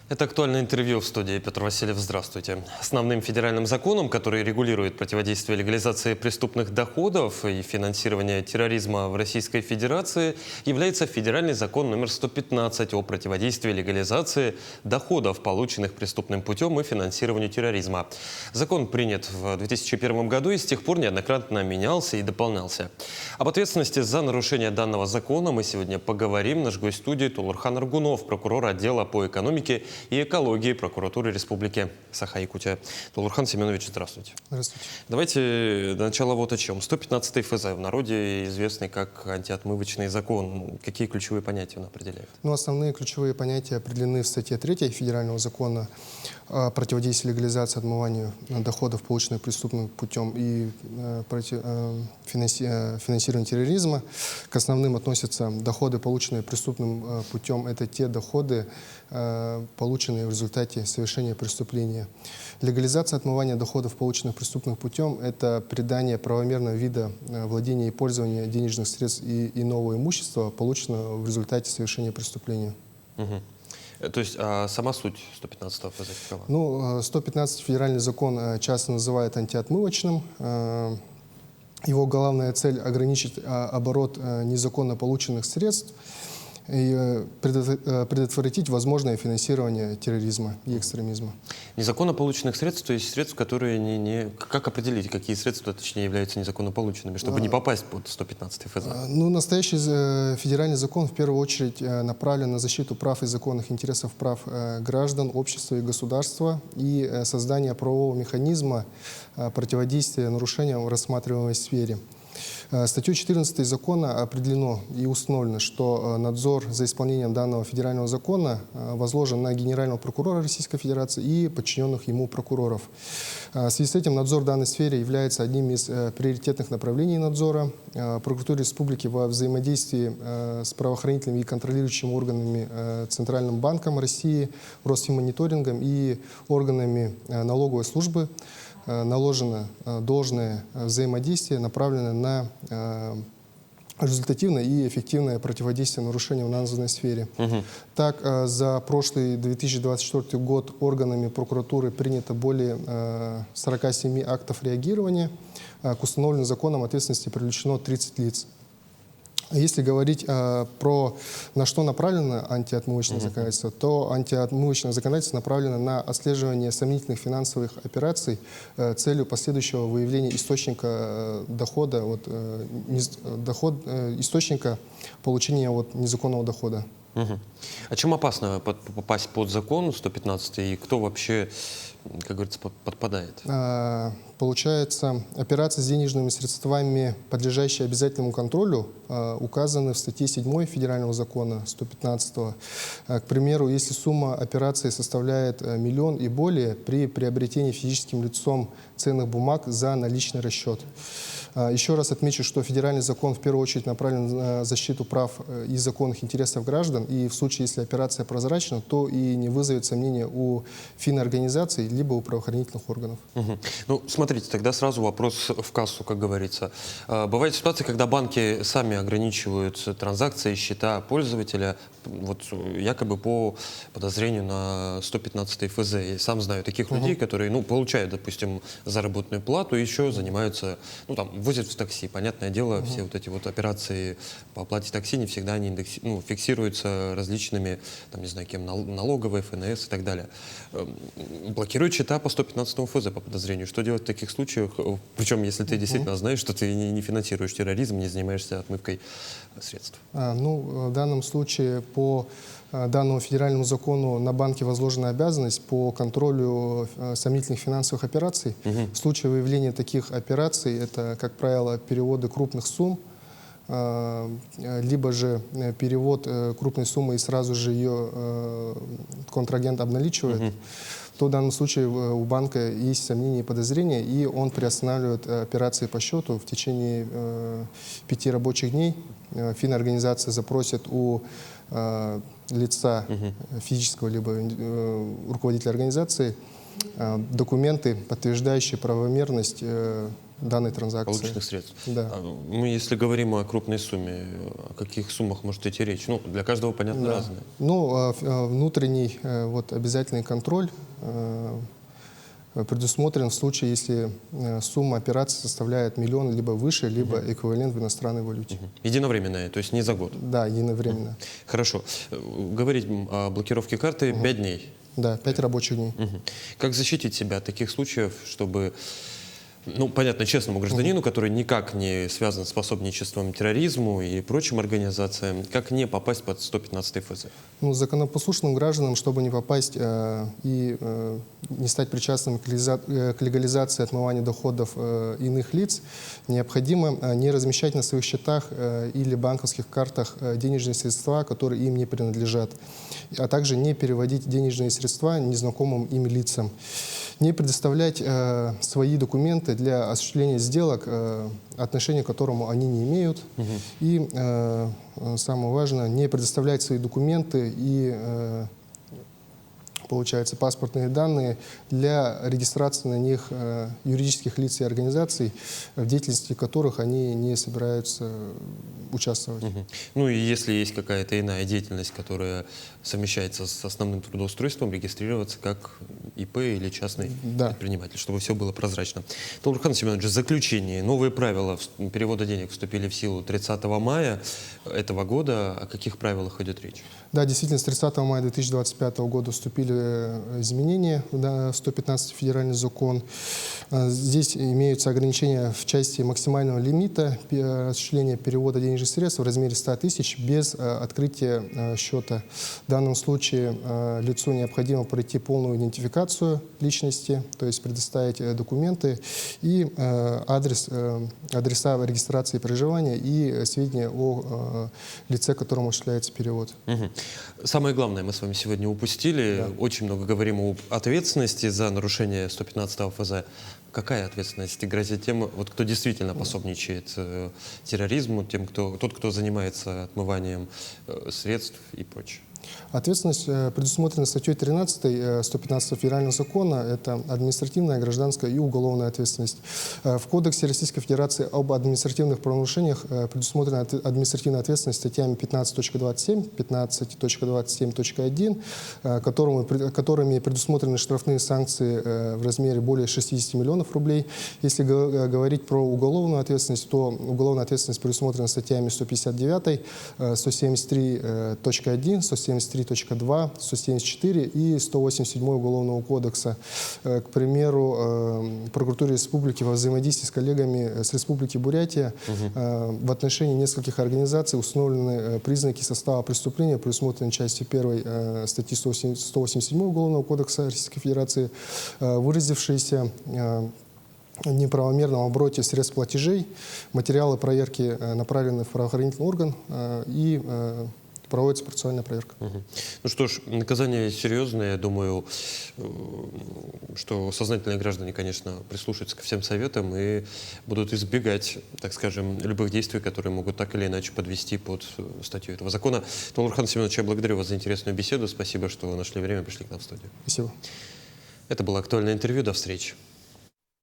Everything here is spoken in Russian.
Это актуальное интервью в студии. Петр Васильев, здравствуйте. Основным федеральным законом, который регулирует противодействие легализации преступных доходов и финансирование терроризма в Российской Федерации, является федеральный закон номер 115 о противодействии легализации доходов, полученных преступным путем и финансированию терроризма. Закон принят в 2001 году и с тех пор неоднократно менялся и дополнялся. Об ответственности за нарушение данного закона мы сегодня поговорим. Наш гость студии Толурхан Аргунов, прокурор отдела по экономике и экологии прокуратуры Республики Саха-Якутия. Толурхан Семенович, здравствуйте. Здравствуйте. Давайте для начала вот о чем. 115 ФЗ, в народе известный как антиотмывочный закон. Какие ключевые понятия он определяет? Основные ключевые понятия определены в статье 3 Федерального закона о противодействии легализации отмыванию доходов, полученных преступным путем, и финансированию терроризма. К основным относятся доходы, полученные преступным путем. Это те доходы, полученные в результате совершения преступления. Легализация отмывания доходов, полученных преступным путем, это придание правомерного вида владения и пользования денежных средств и иного имущества, полученного в результате совершения преступления. То есть сама суть 115 ФЗ какова? 115 федеральный закон часто называют антиотмывочным. Его главная цель — ограничить оборот незаконно полученных средств и предотвратить возможное финансирование терроризма и экстремизма. Незаконно полученных средств, то есть средств, которые Как определить, какие средства, точнее, являются незаконно полученными, чтобы не попасть под 115 ФЗ? Настоящий федеральный закон в первую очередь направлен на защиту прав и законных интересов прав граждан, общества и государства и создание правового механизма противодействия нарушениям в рассматриваемой сфере. Статьей 14 закона определено и установлено, что надзор за исполнением данного федерального закона возложен на генерального прокурора Российской Федерации и подчиненных ему прокуроров. В связи с этим надзор в данной сфере является одним из приоритетных направлений надзора. Прокуратура Республики во взаимодействии с правоохранительными и контролирующими органами Центральным банком России, Росфинмониторингом и органами налоговой службы наложено должное взаимодействие, направленное на результативное и эффективное противодействие нарушениям в названной сфере. Так, за прошлый 2024 год органами прокуратуры принято более 47 актов реагирования. К установленным законом ответственности привлечено 30 лиц. Если говорить про на что направлено антиотмывочное законодательство, то антиотмывочное законодательство направлено на отслеживание сомнительных финансовых операций целью последующего выявления источника дохода, источника получения незаконного дохода. А чем опасно попасть под закон 115 и кто вообще, как говорится, подпадает? Получается, операции с денежными средствами, подлежащие обязательному контролю, указаны в статье 7 Федерального закона 115. К примеру, если сумма операции составляет 1 миллион и более при приобретении физическим лицом ценных бумаг за наличный расчет. Еще раз отмечу, что федеральный закон в первую очередь направлен на защиту прав и законных интересов граждан, и в случае, если операция прозрачна, то и не вызовет сомнения у финорганизаций либо у правоохранительных органов. Смотрите, тогда сразу вопрос в кассу, как говорится. Бывают ситуации, когда банки сами ограничивают транзакции, счета пользователя, якобы по подозрению на 115 ФЗ. Я сам знаю таких людей, которые получают, допустим, заработную плату и еще занимаются, возят в такси. Понятное дело, все эти операции по оплате такси не всегда они фиксируются различными, налоговой, ФНС и так далее. Блокируют счета по 115 ФЗ по подозрению. Что делать в таких случаях? Причем, если ты действительно знаешь, что ты не финансируешь терроризм, не занимаешься отмывкой средств. В данном случае по данному федеральному закону на банке возложена обязанность по контролю сомнительных финансовых операций. В случае выявления таких операций, это, как правило, переводы крупных сумм, либо же перевод крупной суммы и сразу же ее контрагент обналичивает, то в данном случае у банка есть сомнения и подозрения, и он приостанавливает операции по счету в течение 5 рабочих дней. Финорганизация запросит у лица физического либо руководителя организации документы, подтверждающие правомерность данной транзакции. Полученных средств. Да. Мы, если говорим о крупной сумме, о каких суммах может идти речь? Ну, для каждого, понятно, Да. разное. Ну, внутренний вот, обязательный контроль предусмотрен в случае, если сумма операции составляет миллион либо выше, либо эквивалент в иностранной валюте. Единовременное, то есть не за год. Да, единовременно. Хорошо. Говорить о блокировке карты 5 дней. Да, 5 рабочих дней. Как защитить себя от таких случаев, чтобы, ну, понятно, честному гражданину, который никак не связан с пособничеством терроризму и прочим организациям, как не попасть под 115 ФЗ? Ну, законопослушным гражданам, чтобы не попасть и не стать причастным к легализации отмывания доходов иных лиц, необходимо не размещать на своих счетах или банковских картах денежные средства, которые им не принадлежат, а также не переводить денежные средства незнакомым им лицам, не предоставлять свои документы для осуществления сделок, отношения к которому они не имеют, и, самое важное, не предоставлять свои документы и, получается, паспортные данные для регистрации на них юридических лиц и организаций, в деятельности которых они не собираются участвовать. Ну и если есть какая-то иная деятельность, которая совмещается с основным трудоустройством, регистрироваться как ИП или частный предприниматель, чтобы все было прозрачно. Толгурхан Семенович, в заключение. Новые правила перевода денег вступили в силу 30 мая этого года. О каких правилах идет речь? Да, действительно, с 30 мая 2025 года вступили изменения в 115 федеральный закон. Здесь имеются ограничения в части максимального лимита осуществления перевода денежных средств в размере 100 тысяч без открытия счета. В данном случае лицу необходимо пройти полную идентификацию личности, то есть предоставить документы и адреса регистрации и проживания и сведения о лице, которому осуществляется перевод. Самое главное мы с вами сегодня упустили. Да. Очень много говорим об ответственности за нарушение 115 ФЗ. Какая ответственность грозит тем, вот, кто действительно пособничает терроризму, тот, кто занимается отмыванием средств и прочее? Ответственность предусмотрена статьей 13 115 федерального закона. Это административная, гражданская и уголовная ответственность. В Кодексе Российской Федерации об административных правонарушениях предусмотрена административная ответственность статьями 15.27, 15.27.1, которыми предусмотрены штрафные санкции в размере более 60 миллионов рублей. Если говорить про уголовную ответственность, то уголовная ответственность предусмотрена статьями 159, 173.1, 173.2, 174 и 187 Уголовного кодекса. К примеру, прокуратуре республики во взаимодействии с коллегами с Республики Бурятия в отношении нескольких организаций установлены признаки состава преступления, предусмотренные частью 1 статьи 187 Уголовного кодекса Российской Федерации, выразившиеся неправомерном обороте средств платежей. Материалы проверки направлены в правоохранительный орган и проводится процессуальная проверка. Ну что ж, наказание серьезное. Я думаю, что сознательные граждане, конечно, прислушаются ко всем советам и будут избегать, так скажем, любых действий, которые могут так или иначе подвести под статью этого закона. Толгурхан Семенович, я благодарю вас за интересную беседу. Спасибо, что нашли время, пришли к нам в студию. Спасибо. Это было актуальное интервью. До встречи.